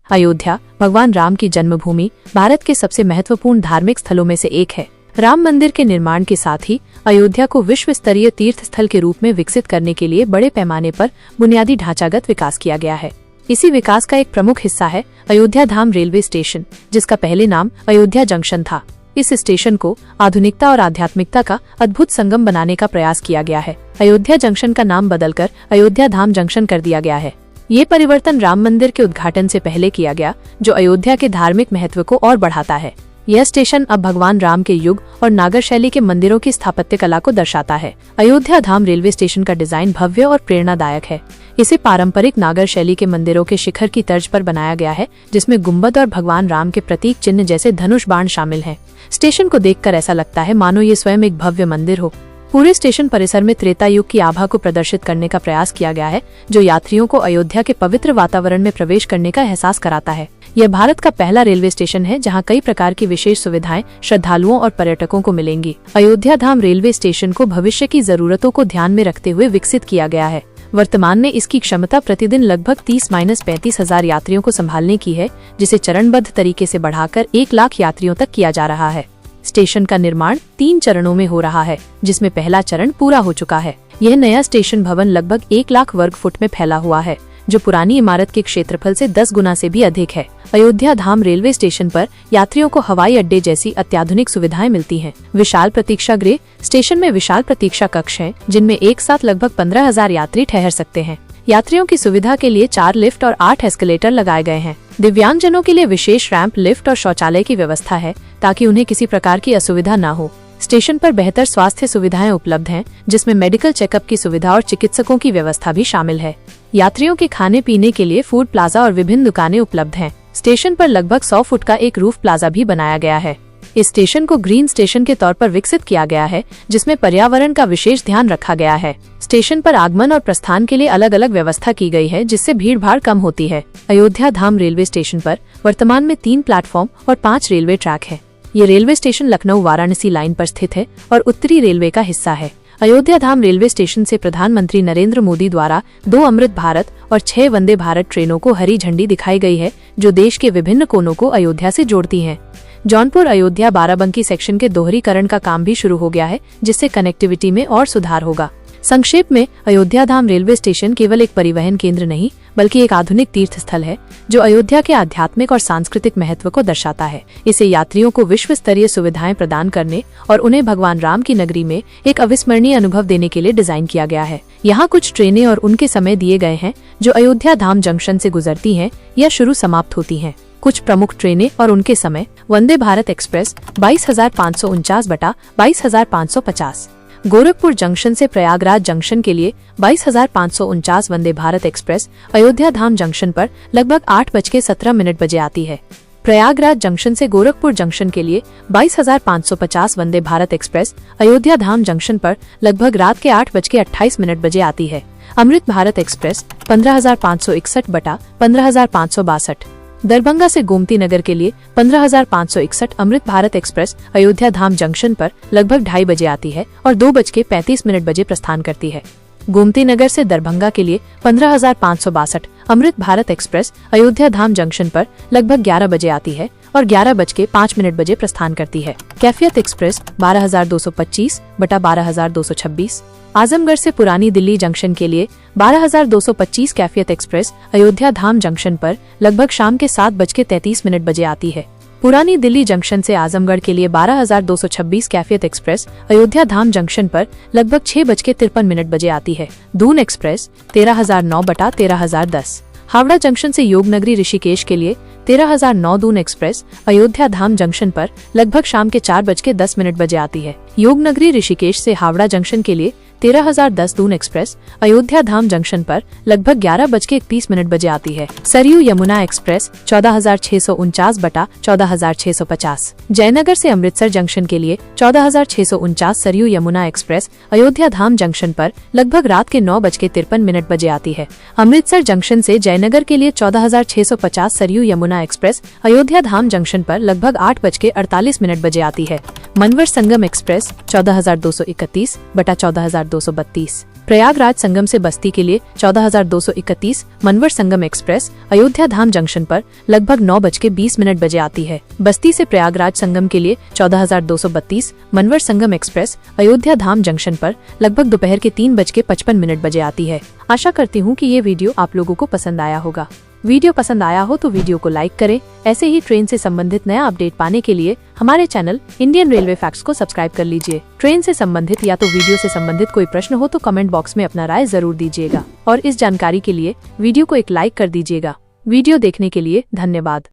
अयोध्या भगवान राम की जन्मभूमि भारत के सबसे महत्वपूर्ण धार्मिक स्थलों में से एक है। राम मंदिर के निर्माण के साथ ही अयोध्या को विश्व स्तरीय तीर्थ स्थल के रूप में विकसित करने के लिए बड़े पैमाने पर बुनियादी ढांचागत विकास किया गया है। इसी विकास का एक प्रमुख हिस्सा है अयोध्या धाम रेलवे स्टेशन, जिसका पहले नाम अयोध्या जंक्शन था। इस स्टेशन को आधुनिकता और आध्यात्मिकता का अद्भुत संगम बनाने का प्रयास किया गया है। अयोध्या जंक्शन का नाम बदलकर अयोध्या धाम जंक्शन कर दिया गया है। ये परिवर्तन राम मंदिर के उद्घाटन से पहले किया गया, जो अयोध्या के धार्मिक महत्व को और बढ़ाता है। यह स्टेशन अब भगवान राम के युग और नागर शैली के मंदिरों की स्थापत्य कला को दर्शाता है। अयोध्या धाम रेलवे स्टेशन का डिजाइन भव्य और प्रेरणादायक है। इसे पारंपरिक नागर शैली के मंदिरों के शिखर की तर्ज पर बनाया गया है, जिसमें गुंबद और भगवान राम के प्रतीक चिन्ह जैसे धनुष बाण शामिल हैं। स्टेशन को देखकर ऐसा लगता है मानो ये स्वयं एक भव्य मंदिर हो। पूरे स्टेशन परिसर में त्रेता युग की आभा को प्रदर्शित करने का प्रयास किया गया है, जो यात्रियों को अयोध्या के पवित्र वातावरण में प्रवेश करने का एहसास कराता है। यह भारत का पहला रेलवे स्टेशन है जहां कई प्रकार की विशेष सुविधाएं श्रद्धालुओं और पर्यटकों को मिलेंगी। अयोध्या धाम रेलवे स्टेशन को भविष्य की जरूरतों को ध्यान में रखते हुए विकसित किया गया है। वर्तमान में इसकी क्षमता प्रतिदिन लगभग 30-35 हजार यात्रियों को संभालने की है, जिसे चरणबद्ध तरीके से बढ़ाकर 1 लाख यात्रियों तक किया जा रहा है। स्टेशन का निर्माण 3 चरणों में हो रहा है, जिसमें पहला चरण पूरा हो चुका है। यह नया स्टेशन भवन लगभग 1 लाख वर्ग फुट में फैला हुआ है, जो पुरानी इमारत के क्षेत्रफल से 10 गुना से भी अधिक है। अयोध्या धाम रेलवे स्टेशन पर यात्रियों को हवाई अड्डे जैसी अत्याधुनिक सुविधाएं मिलती हैं। विशाल प्रतीक्षा गृह स्टेशन में विशाल प्रतीक्षा कक्ष हैं, जिनमें एक साथ लगभग 15,000 यात्री ठहर सकते हैं। यात्रियों की सुविधा के लिए 4 लिफ्ट और 8 एस्केलेटर लगाए गए हैं। दिव्यांगजनों के लिए विशेष रैंप, लिफ्ट और शौचालय की व्यवस्था है, ताकि उन्हें किसी प्रकार की असुविधा न हो। स्टेशन पर बेहतर स्वास्थ्य सुविधाएं उपलब्ध हैं, जिसमें मेडिकल चेकअप की सुविधा और चिकित्सकों की व्यवस्था भी शामिल है। यात्रियों के खाने पीने के लिए फूड प्लाजा और विभिन्न दुकानें उपलब्ध हैं। स्टेशन पर लगभग 100 फुट का एक रूफ प्लाजा भी बनाया गया है। इस स्टेशन को ग्रीन स्टेशन के तौर पर विकसित किया गया है, जिसमें पर्यावरण का विशेष ध्यान रखा गया है। स्टेशन पर आगमन और प्रस्थान के लिए अलग अलग व्यवस्था की गई है, जिससे भीड़ भाड़ कम होती है। अयोध्या धाम रेलवे स्टेशन पर वर्तमान में 3 प्लेटफॉर्म और 5 रेलवे ट्रैक है। ये railway station Lucknow Varanasi line पर स्थित है और उत्तरी रेलवे का हिस्सा है। अयोध्या धाम रेलवे स्टेशन से प्रधानमंत्री नरेंद्र मोदी द्वारा 2 अमृत भारत और 6 वंदे भारत ट्रेनों को हरी झंडी दिखाई गई है, जो देश के विभिन्न कोनों को अयोध्या से जोड़ती हैं। जौनपुर अयोध्या बाराबंकी सेक्शन के दोहरीकरण का काम भी शुरू हो गया है, जिससे कनेक्टिविटी में और सुधार होगा। संक्षेप में, अयोध्या धाम रेलवे स्टेशन केवल एक परिवहन केंद्र नहीं, बल्कि एक आधुनिक तीर्थ स्थल है, जो अयोध्या के आध्यात्मिक और सांस्कृतिक महत्व को दर्शाता है। इसे यात्रियों को विश्व स्तरीय सुविधाएं प्रदान करने और उन्हें भगवान राम की नगरी में एक अविस्मरणीय अनुभव देने के लिए डिजाइन किया गया है। यहाँ कुछ ट्रेनें और उनके समय दिए गए हैं, जो अयोध्या धाम जंक्शन से गुजरती हैं या शुरू समाप्त होती हैं। कुछ प्रमुख ट्रेनें और उनके समय: वंदे भारत एक्सप्रेस 22,549/22,550, गोरखपुर जंक्शन से प्रयागराज जंक्शन के लिए 22,549 वंदे भारत एक्सप्रेस अयोध्या धाम जंक्शन पर लगभग 8:17 बजे आती है। प्रयागराज जंक्शन से गोरखपुर जंक्शन के लिए 22,550 वंदे भारत एक्सप्रेस अयोध्या धाम जंक्शन पर लगभग रात के 8:28 बजे आती है। अमृत भारत एक्सप्रेस 15,561/15,562, दरभंगा से गोमती नगर के लिए 15,561 अमृत भारत एक्सप्रेस अयोध्या धाम जंक्शन पर लगभग 2:30 बजे आती है और 2:35 बजे प्रस्थान करती है। गोमती नगर से दरभंगा के लिए 15,562 अमृत भारत एक्सप्रेस अयोध्या धाम जंक्शन पर लगभग 11 बजे आती है और 11:05 बजे प्रस्थान करती है। कैफियत एक्सप्रेस 12,225/12,226, आजमगढ़ से पुरानी दिल्ली जंक्शन के लिए 12,225 कैफियत एक्सप्रेस अयोध्या धाम जंक्शन पर लगभग शाम के 7:33 बजे आती है। पुरानी दिल्ली जंक्शन से आजमगढ़ के लिए 12,226 कैफियत एक्सप्रेस अयोध्या धाम जंक्शन पर लगभग 6:53 बजे आती है। दून एक्सप्रेस 13,009/13,010, हावड़ा जंक्शन से योगनगरी ऋषिकेश के लिए 13,009 दून एक्सप्रेस अयोध्या धाम जंक्शन पर लगभग शाम के 4:10 बजे आती है। योगनगरी ऋषिकेश से हावड़ा जंक्शन के लिए 13,010 दून एक्सप्रेस अयोध्या धाम जंक्शन पर लगभग 11:31 बजे आती है। सरयू यमुना एक्सप्रेस 14,649/14,650, जयनगर से अमृतसर जंक्शन के लिए 14,649 सरयू यमुना एक्सप्रेस अयोध्या धाम जंक्शन पर लगभग रात के 9:53 बजे आती है। अमृतसर जंक्शन से जयनगर के लिए 14,650 सरयू यमुना एक्सप्रेस अयोध्या धाम जंक्शन पर लगभग 8:48 बजे आती है। मनवर संगम एक्सप्रेस 14,231/14,232, प्रयागराज संगम से बस्ती के लिए 14,231 मनवर संगम एक्सप्रेस अयोध्या धाम जंक्शन पर लगभग 9:20 बजे आती है। बस्ती से प्रयागराज संगम के लिए 14,232 मनवर संगम एक्सप्रेस अयोध्या धाम जंक्शन पर लगभग दोपहर के 3:55 बजे आती है। आशा करती हूँ कि ये वीडियो आप लोगों को पसंद आया होगा। वीडियो पसंद आया हो तो वीडियो को लाइक करें। ऐसे ही ट्रेन से संबंधित नया अपडेट पाने के लिए हमारे चैनल इंडियन रेलवे फैक्ट्स को सब्सक्राइब कर लीजिए। ट्रेन से संबंधित या तो वीडियो से संबंधित कोई प्रश्न हो तो कमेंट बॉक्स में अपना राय जरूर दीजिएगा और इस जानकारी के लिए वीडियो को एक लाइक कर दीजिएगा। वीडियो देखने के लिए धन्यवाद।